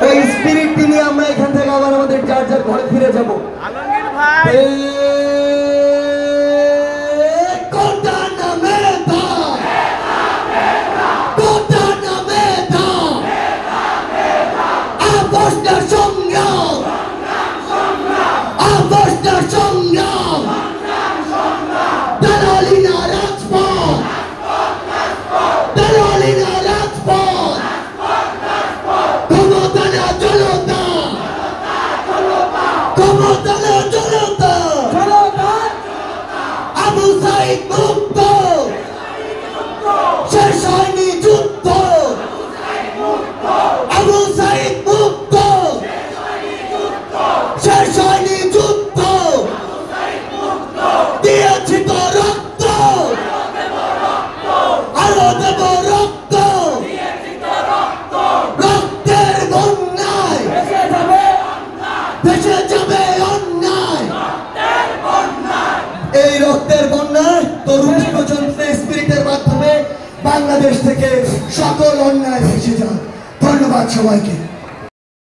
ওই স্পিরিট নিয়ে আমরা এখান থেকে আবার আমাদের যার যার ঘরে ফিরে যাবো। এই রক্তের বন্যায় তরুণ প্রজন্মের স্পিরিটের মাধ্যমে বাংলাদেশ থেকে সকল অন্যায় ভেসে যাক। ধন্যবাদ সবাইকে।